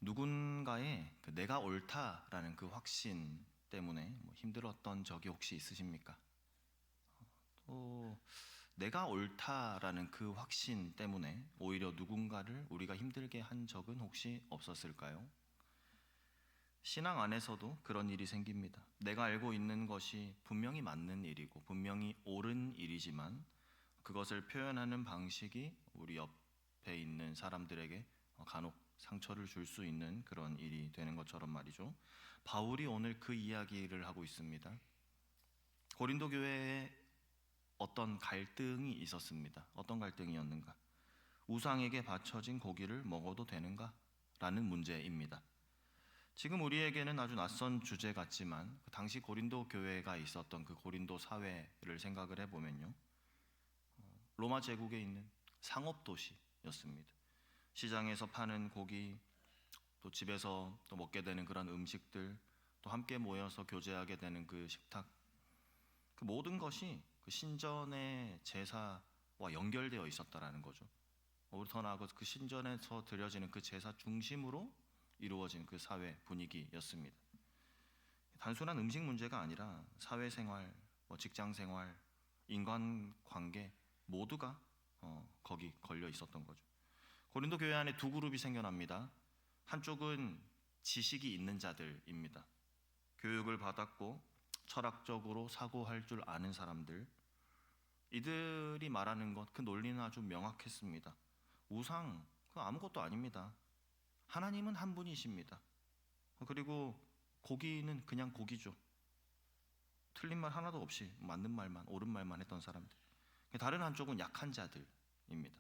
누군가의 내가 옳다라는 그 확신 때문에 힘들었던 적이 혹시 있으십니까? 또 내가 옳다라는 그 확신 때문에 오히려 누군가를 우리가 힘들게 한 적은 혹시 없었을까요? 신앙 안에서도 그런 일이 생깁니다. 내가 알고 있는 것이 분명히 맞는 일이고 분명히 옳은 일이지만 그것을 표현하는 방식이 우리 옆에 있는 사람들에게 간혹 상처를 줄 수 있는 그런 일이 되는 것처럼 말이죠. 바울이 오늘 그 이야기를 하고 있습니다. 고린도 교회에 어떤 갈등이 있었습니다. 어떤 갈등이었는가? 우상에게 바쳐진 고기를 먹어도 되는가? 라는 문제입니다. 지금 우리에게는 아주 낯선 주제 같지만 그 당시 고린도 교회가 있었던 그 고린도 사회를 생각을 해보면요, 로마 제국에 있는 상업 도시였습니다. 시장에서 파는 고기, 또 집에서 또 먹게 되는 그런 음식들, 또 함께 모여서 교제하게 되는 그 식탁, 그 모든 것이 그 신전의 제사와 연결되어 있었다라는 거죠. 더 나아가서 그 신전에서 드려지는 그 제사 중심으로 이루어진 그 사회 분위기였습니다. 단순한 음식 문제가 아니라 사회생활, 직장생활, 인간관계 모두가 거기 걸려 있었던 거죠. 고린도 교회 안에 두 그룹이 생겨납니다. 한쪽은 지식이 있는 자들입니다. 교육을 받았고 철학적으로 사고할 줄 아는 사람들, 이들이 말하는 것, 그 논리는 아주 명확했습니다. 우상, 그 아무것도 아닙니다. 하나님은 한 분이십니다. 그리고 고기는 그냥 고기죠. 틀린 말 하나도 없이 맞는 말만, 옳은 말만 했던 사람들. 다른 한쪽은 약한 자들입니다.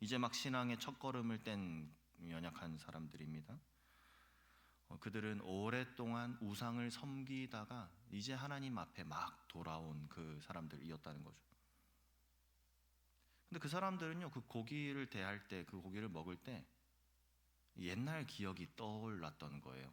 이제 막 신앙의 첫걸음을 뗀 연약한 사람들입니다. 그들은 오랫동안 우상을 섬기다가 이제 하나님 앞에 막 돌아온 그 사람들이었다는 거죠. 근데 그 사람들은요, 그 고기를 대할 때, 그 고기를 먹을 때 옛날 기억이 떠올랐던 거예요.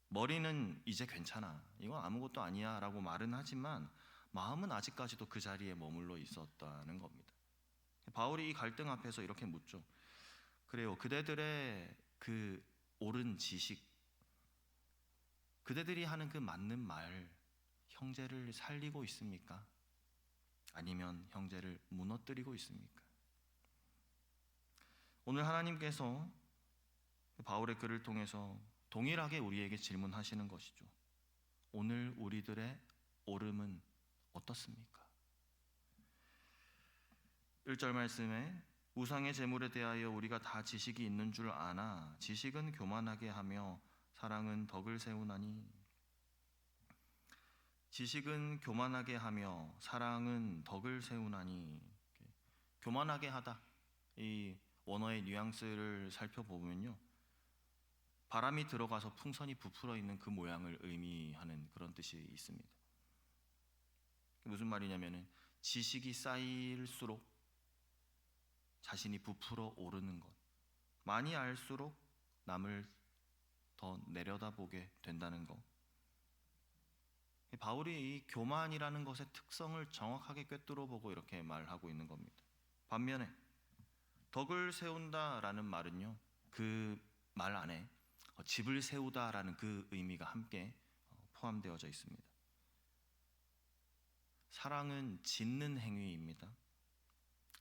머리는 이제 괜찮아, 이건 아무것도 아니야 라고 말은 하지만 마음은 아직까지도 그 자리에 머물러 있었다는 겁니다. 바울이 이 갈등 앞에서 이렇게 묻죠. 그래요, 그대들의 그 옳은 지식, 그대들이 하는 그 맞는 말, 형제를 살리고 있습니까? 아니면 형제를 무너뜨리고 있습니까? 오늘 하나님께서 바울의 글을 통해서 동일하게 우리에게 질문하시는 것이죠. 오늘 우리들의 옳음은 어떻습니까? 1절 말씀에 우상의 제물에 대하여 우리가 다 지식이 있는 줄 아나 지식은 교만하게 하며 사랑은 덕을 세우나니. 지식은 교만하게 하며 사랑은 덕을 세우나니. 교만하게 하다, 이 원어의 뉘앙스를 살펴보면요, 바람이 들어가서 풍선이 부풀어 있는 그 모양을 의미하는 그런 뜻이 있습니다. 무슨 말이냐면은 지식이 쌓일수록 자신이 부풀어 오르는 것, 많이 알수록 남을 더 내려다보게 된다는 것. 바울이 이 교만이라는 것의 특성을 정확하게 꿰뚫어 보고 이렇게 말하고 있는 겁니다. 반면에 덕을 세운다라는 말은요, 그 말 안에 집을 세우다라는 그 의미가 함께 포함되어져 있습니다. 사랑은 짓는 행위입니다.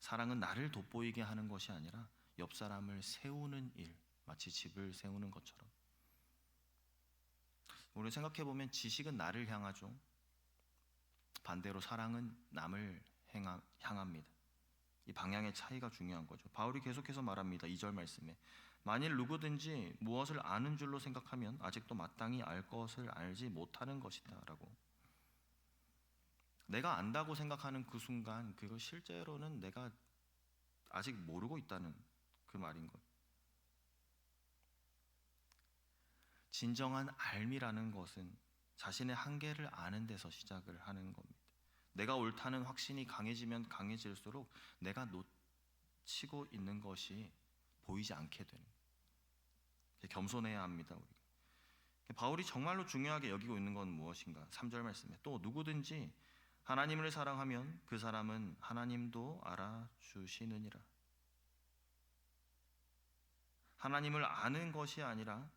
사랑은 나를 돋보이게 하는 것이 아니라 옆 사람을 세우는 일, 마치 집을 세우는 것처럼. 우리 생각해 보면 지식은 나를 향하죠. 반대로 사랑은 남을 향합니다. 이 방향의 차이가 중요한 거죠. 바울이 계속해서 말합니다. 2절 말씀에 만일 누구든지 무엇을 아는 줄로 생각하면 아직도 마땅히 알 것을 알지 못하는 것이다 라고. 내가 안다고 생각하는 그 순간 그거 실제로는 내가 아직 모르고 있다는 그 말인 것. 진정한 알미라는 것은 자신의 한계를 아는 데서 시작을 하는 겁니다. 내가 옳다는 확신이 강해지면 강해질수록 내가 놓치고 있는 것이 보이지 않게 되는, 겸손해야 합니다. 우리가. 바울이 정말로 중요하게 여기고 있는 건 무엇인가? 3절 말씀에 또 누구든지 하나님을 사랑하면 그 사람은 하나님도 알아주시느니라. 하나님을 아는 것이 아니라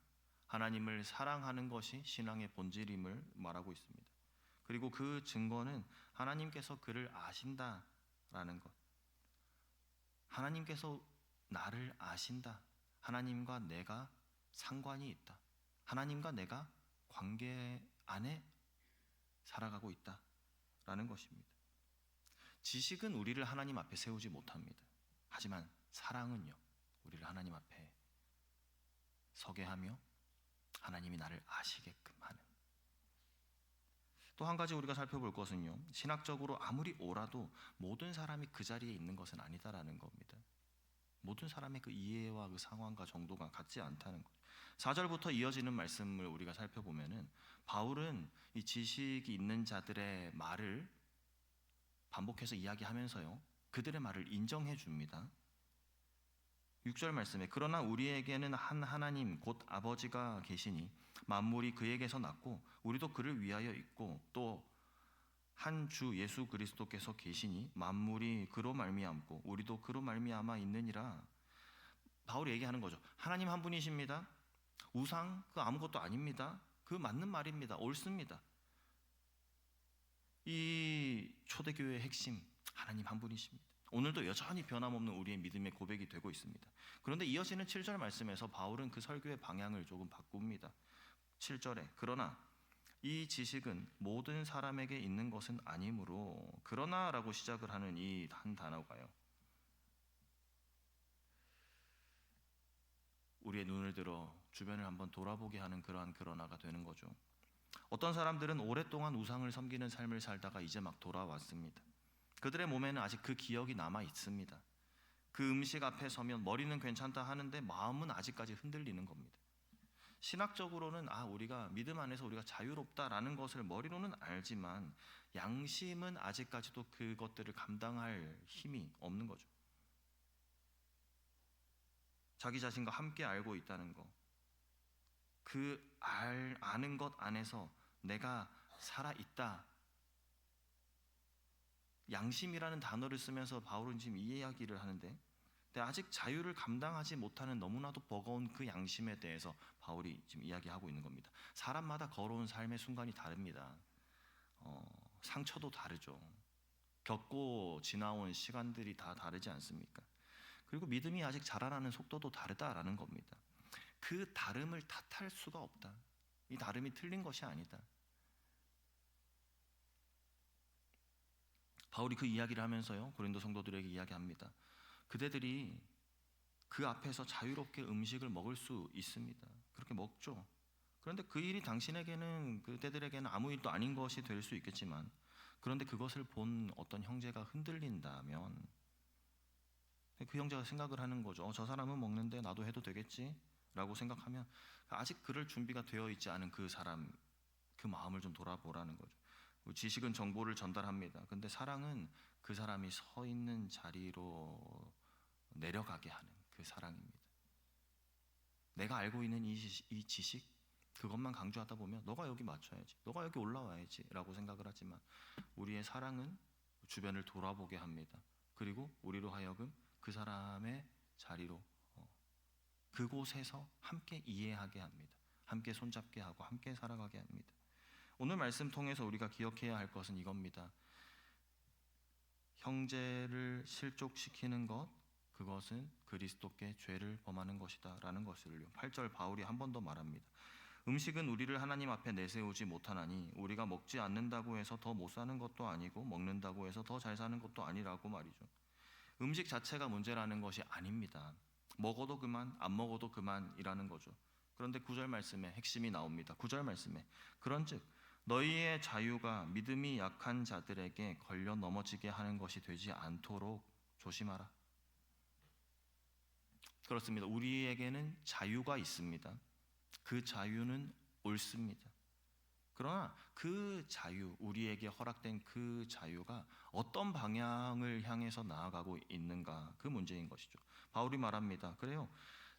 하나님을 사랑하는 것이 신앙의 본질임을 말하고 있습니다. 그리고 그 증거는 하나님께서 그를 아신다라는 것. 하나님께서 나를 아신다. 하나님과 내가 상관이 있다. 하나님과 내가 관계 안에 살아가고 있다라는 것입니다. 지식은 우리를 하나님 앞에 세우지 못합니다. 하지만 사랑은요, 우리를 하나님 앞에 서게 하며 하나님이 나를 아시게끔 하는. 또 한 가지 우리가 살펴볼 것은요, 신학적으로 아무리 옳아도 모든 사람이 그 자리에 있는 것은 아니다라는 겁니다. 모든 사람의 그 이해와 그 상황과 정도가 같지 않다는 거죠. 4절부터 이어지는 말씀을 우리가 살펴보면은 바울은 이 지식이 있는 자들의 말을 반복해서 이야기하면서요, 그들의 말을 인정해 줍니다. 6절 말씀에 그러나 우리에게는 한 하나님 곧 아버지가 계시니 만물이 그에게서 났고 우리도 그를 위하여 있고 또 한 주 예수 그리스도께서 계시니 만물이 그로 말미암고 우리도 그로 말미암아 있느니라. 바울이 얘기하는 거죠. 하나님 한 분이십니다. 우상 그 아무것도 아닙니다. 그 맞는 말입니다. 옳습니다. 이 초대교회의 핵심 하나님 한 분이십니다. 오늘도 여전히 변함없는 우리의 믿음의 고백이 되고 있습니다. 그런데 이어지는 7절 말씀에서 바울은 그 설교의 방향을 조금 바꿉니다. 7절에 그러나 이 지식은 모든 사람에게 있는 것은 아니므로 그러나라고 시작을 하는 이 한 단어가요, 우리의 눈을 들어 주변을 한번 돌아보게 하는 그러한 그러나가 되는 거죠. 어떤 사람들은 오랫동안 우상을 섬기는 삶을 살다가 이제 막 돌아왔습니다. 그들의 몸에는 아직 그 기억이 남아 있습니다. 그 음식 앞에 서면 머리는 괜찮다 하는데 마음은 아직까지 흔들리는 겁니다. 신학적으로는 우리가 믿음 안에서 우리가 자유롭다라는 것을 머리로는 알지만 양심은 아직까지도 그것들을 감당할 힘이 없는 거죠. 자기 자신과 함께 알고 있다는 것, 아는 것 안에서 내가 살아있다. 양심이라는 단어를 쓰면서 바울은 지금 이 이야기를 하는데, 근데 아직 자유를 감당하지 못하는 너무나도 버거운 그 양심에 대해서 바울이 지금 이야기하고 있는 겁니다. 사람마다 걸어온 삶의 순간이 다릅니다. 상처도 다르죠. 겪고 지나온 시간들이 다 다르지 않습니까? 그리고 믿음이 아직 자라나는 속도도 다르다라는 겁니다. 그 다름을 탓할 수가 없다. 이 다름이 틀린 것이 아니다. 바울이 그 이야기를 하면서요, 고린도 성도들에게 이야기합니다. 그대들이 그 앞에서 자유롭게 음식을 먹을 수 있습니다. 그렇게 먹죠. 그런데 그 일이 당신에게는, 그대들에게는 아무 일도 아닌 것이 될 수 있겠지만, 그런데 그것을 본 어떤 형제가 흔들린다면 그 형제가 생각을 하는 거죠. 저 사람은 먹는데 나도 해도 되겠지? 라고 생각하면 아직 그럴 준비가 되어 있지 않은 그 사람, 그 마음을 좀 돌아보라는 거죠. 지식은 정보를 전달합니다. 근데 사랑은 그 사람이 서 있는 자리로 내려가게 하는 그 사랑입니다. 내가 알고 있는 이 지식, 그것만 강조하다 보면 너가 여기 맞춰야지, 너가 여기 올라와야지 라고 생각을 하지만 우리의 사랑은 주변을 돌아보게 합니다. 그리고 우리로 하여금 그 사람의 자리로, 그곳에서 함께 이해하게 합니다. 함께 손잡게 하고 함께 살아가게 합니다. 오늘 말씀 통해서 우리가 기억해야 할 것은 이겁니다. 형제를 실족시키는 것, 그것은 그리스도께 죄를 범하는 것이다 라는 것을요, 8절 바울이 한 번 더 말합니다. 음식은 우리를 하나님 앞에 내세우지 못하나니 우리가 먹지 않는다고 해서 더 못 사는 것도 아니고 먹는다고 해서 더 잘 사는 것도 아니라고 말이죠. 음식 자체가 문제라는 것이 아닙니다. 먹어도 그만, 안 먹어도 그만이라는 거죠. 그런데 9절 말씀에 핵심이 나옵니다. 9절 말씀에 그런즉 너희의 자유가 믿음이 약한 자들에게 걸려 넘어지게 하는 것이 되지 않도록 조심하라. 그렇습니다. 우리에게는 자유가 있습니다. 그 자유는 옳습니다. 그러나 그 자유, 우리에게 허락된 그 자유가 어떤 방향을 향해서 나아가고 있는가, 그 문제인 것이죠. 바울이 말합니다. 그래요,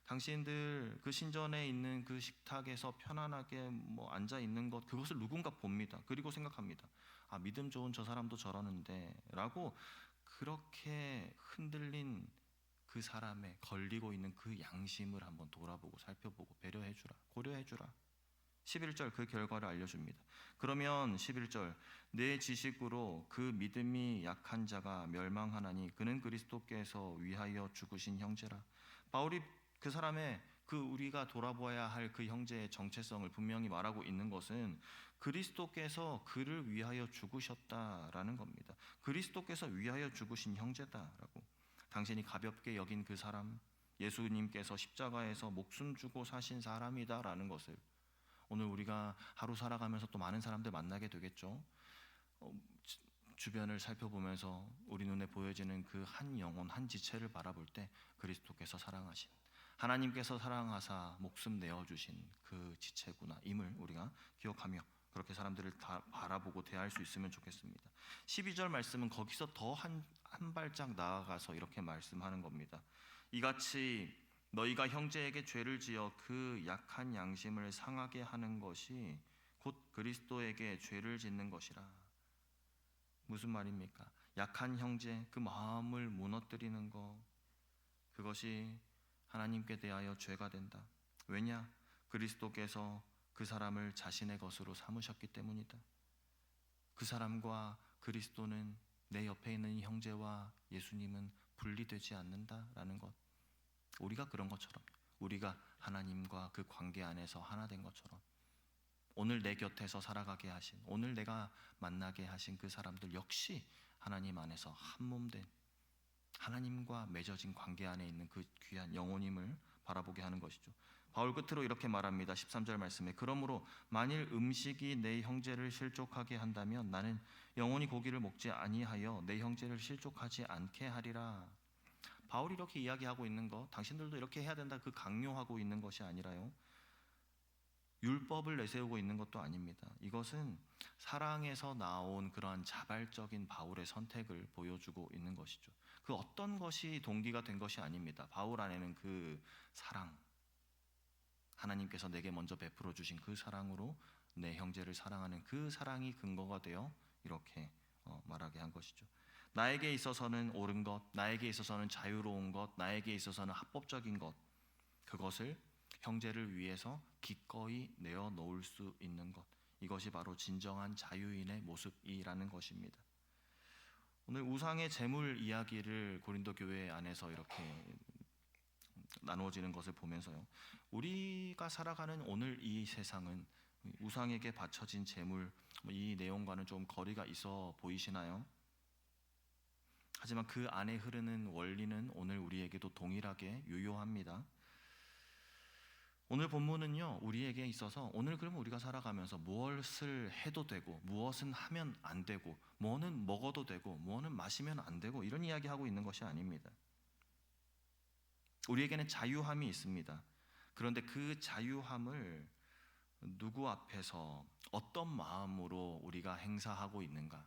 당신들 그 신전에 있는 그 식탁에서 편안하게 앉아 있는 것, 그것을 누군가 봅니다. 그리고 생각합니다. 믿음 좋은 저 사람도 저러는데 라고, 그렇게 흔들린 그 사람의 걸리고 있는 그 양심을 한번 돌아보고 살펴보고 배려해주라, 고려해주라. 11절 그 결과를 알려줍니다. 그러면 11절 내 지식으로 그 믿음이 약한 자가 멸망하나니 그는 그리스도께서 위하여 죽으신 형제라. 바울이 그 사람의 그 우리가 돌아보아야 할 그 형제의 정체성을 분명히 말하고 있는 것은 그리스도께서 그를 위하여 죽으셨다라는 겁니다. 그리스도께서 위하여 죽으신 형제다라고. 당신이 가볍게 여긴 그 사람, 예수님께서 십자가에서 목숨 주고 사신 사람이다라는 것을 오늘 우리가 하루 살아가면서 또 많은 사람들 만나게 되겠죠. 주변을 살펴보면서 우리 눈에 보여지는 그 한 영혼, 한 지체를 바라볼 때 그리스도께서 사랑하신, 하나님께서 사랑하사 목숨 내어주신 그 지체구나 임을 우리가 기억하며 그렇게 사람들을 다 바라보고 대할 수 있으면 좋겠습니다. 12절 말씀은 거기서 더 한 발짝 나아가서 이렇게 말씀하는 겁니다. 이같이 너희가 형제에게 죄를 지어 그 약한 양심을 상하게 하는 것이 곧 그리스도에게 죄를 짓는 것이라. 무슨 말입니까? 약한 형제 그 마음을 무너뜨리는 것, 그것이 하나님께 대하여 죄가 된다. 왜냐? 그리스도께서 그 사람을 자신의 것으로 삼으셨기 때문이다. 그 사람과 그리스도는, 내 옆에 있는 형제와 예수님은 분리되지 않는다라는 것. 우리가 그런 것처럼, 우리가 하나님과 그 관계 안에서 하나 된 것처럼 오늘 내 곁에서 살아가게 하신, 오늘 내가 만나게 하신 그 사람들 역시 하나님 안에서 한 몸 된, 하나님과 맺어진 관계 안에 있는 그 귀한 영혼임을 바라보게 하는 것이죠. 바울 끝으로 이렇게 말합니다. 13절 말씀에 그러므로 만일 음식이 내 형제를 실족하게 한다면 나는 영원히 고기를 먹지 아니하여 내 형제를 실족하지 않게 하리라. 바울이 이렇게 이야기하고 있는 것, 당신들도 이렇게 해야 된다 그 강요하고 있는 것이 아니라요, 율법을 내세우고 있는 것도 아닙니다. 이것은 사랑에서 나온 그러한 자발적인 바울의 선택을 보여주고 있는 것이죠. 그 어떤 것이 동기가 된 것이 아닙니다. 바울 안에는 그 사랑, 하나님께서 내게 먼저 베풀어 주신 그 사랑으로 내 형제를 사랑하는 그 사랑이 근거가 되어 이렇게 말하게 한 것이죠. 나에게 있어서는 옳은 것, 나에게 있어서는 자유로운 것, 나에게 있어서는 합법적인 것, 그것을 형제를 위해서 기꺼이 내어놓을 수 있는 것, 이것이 바로 진정한 자유인의 모습이라는 것입니다. 오늘 우상의 재물 이야기를 고린도 교회 안에서 이렇게 나누어지는 것을 보면서요, 우리가 살아가는 오늘 이 세상은 우상에게 바쳐진 재물, 이 내용과는 좀 거리가 있어 보이시나요? 하지만 그 안에 흐르는 원리는 오늘 우리에게도 동일하게 유효합니다. 오늘 본문은요, 우리에게 있어서 오늘 그러면 우리가 살아가면서 무엇을 해도 되고 무엇은 하면 안 되고 뭐는 먹어도 되고 뭐는 마시면 안 되고 이런 이야기하고 있는 것이 아닙니다. 우리에게는 자유함이 있습니다. 그런데 그 자유함을 누구 앞에서 어떤 마음으로 우리가 행사하고 있는가?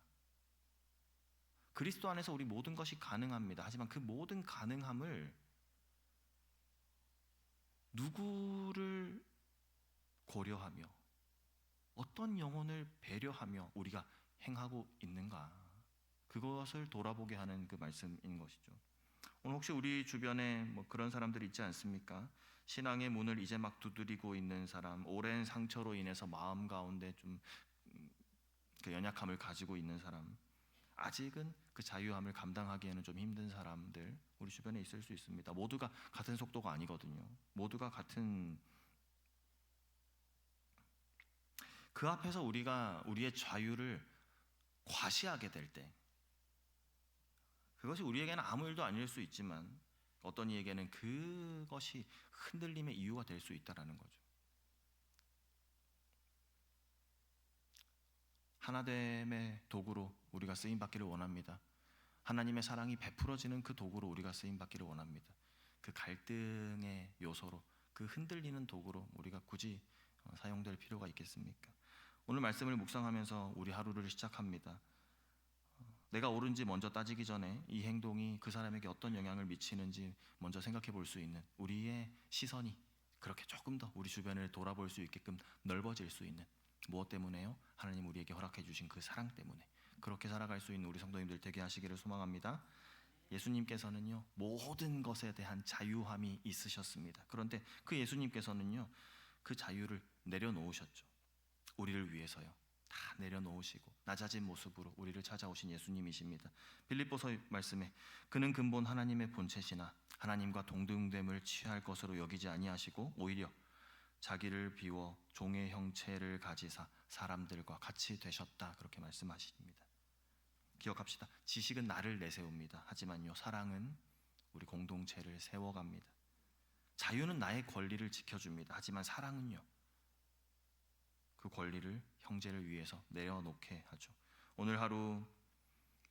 그리스도 안에서 우리 모든 것이 가능합니다. 하지만 그 모든 가능함을 누구를 고려하며 어떤 영혼을 배려하며 우리가 행하고 있는가? 그것을 돌아보게 하는 그 말씀인 것이죠. 오늘 혹시 우리 주변에 그런 사람들이 있지 않습니까? 신앙의 문을 이제 막 두드리고 있는 사람, 오랜 상처로 인해서 마음 가운데 좀 그 연약함을 가지고 있는 사람, 아직은 그 자유함을 감당하기에는 좀 힘든 사람들 우리 주변에 있을 수 있습니다. 모두가 같은 속도가 아니거든요. 모두가 같은, 그 앞에서 우리가 우리의 자유를 과시하게 될 때, 그것이 우리에게는 아무 일도 아닐 수 있지만 어떤 이에게는 그것이 흔들림의 이유가 될 수 있다는 거죠. 하나됨의 도구로 우리가 쓰임받기를 원합니다. 하나님의 사랑이 베풀어지는 그 도구로 우리가 쓰임받기를 원합니다. 그 갈등의 요소로, 그 흔들리는 도구로 우리가 굳이 사용될 필요가 있겠습니까? 오늘 말씀을 묵상하면서 우리 하루를 시작합니다. 내가 옳은지 먼저 따지기 전에 이 행동이 그 사람에게 어떤 영향을 미치는지 먼저 생각해 볼 수 있는, 우리의 시선이 그렇게 조금 더 우리 주변을 돌아볼 수 있게끔 넓어질 수 있는, 무엇 때문에요? 하나님 우리에게 허락해 주신 그 사랑 때문에 그렇게 살아갈 수 있는 우리 성도님들 되게 하시기를 소망합니다. 예수님께서는요, 모든 것에 대한 자유함이 있으셨습니다. 그런데 그 예수님께서는요, 그 자유를 내려놓으셨죠. 우리를 위해서요. 다 내려놓으시고 낮아진 모습으로 우리를 찾아오신 예수님이십니다. 빌립보서 말씀에 그는 근본 하나님의 본체시나 하나님과 동등됨을 취할 것으로 여기지 아니하시고 오히려 자기를 비워 종의 형체를 가지사 사람들과 같이 되셨다, 그렇게 말씀하십니다. 기억합시다. 지식은 나를 내세웁니다. 하지만요, 사랑은 우리 공동체를 세워갑니다. 자유는 나의 권리를 지켜줍니다. 하지만 사랑은요, 그 권리를 형제를 위해서 내려놓게 하죠. 오늘 하루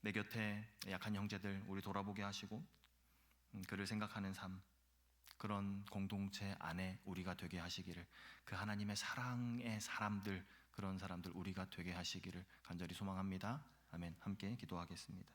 내 곁에 약한 형제들 우리 돌아보게 하시고 그를 생각하는 삶, 그런 공동체 안에 우리가 되게 하시기를, 그 하나님의 사랑의 사람들, 그런 사람들 우리가 되게 하시기를 간절히 소망합니다. 아멘. 함께 기도하겠습니다.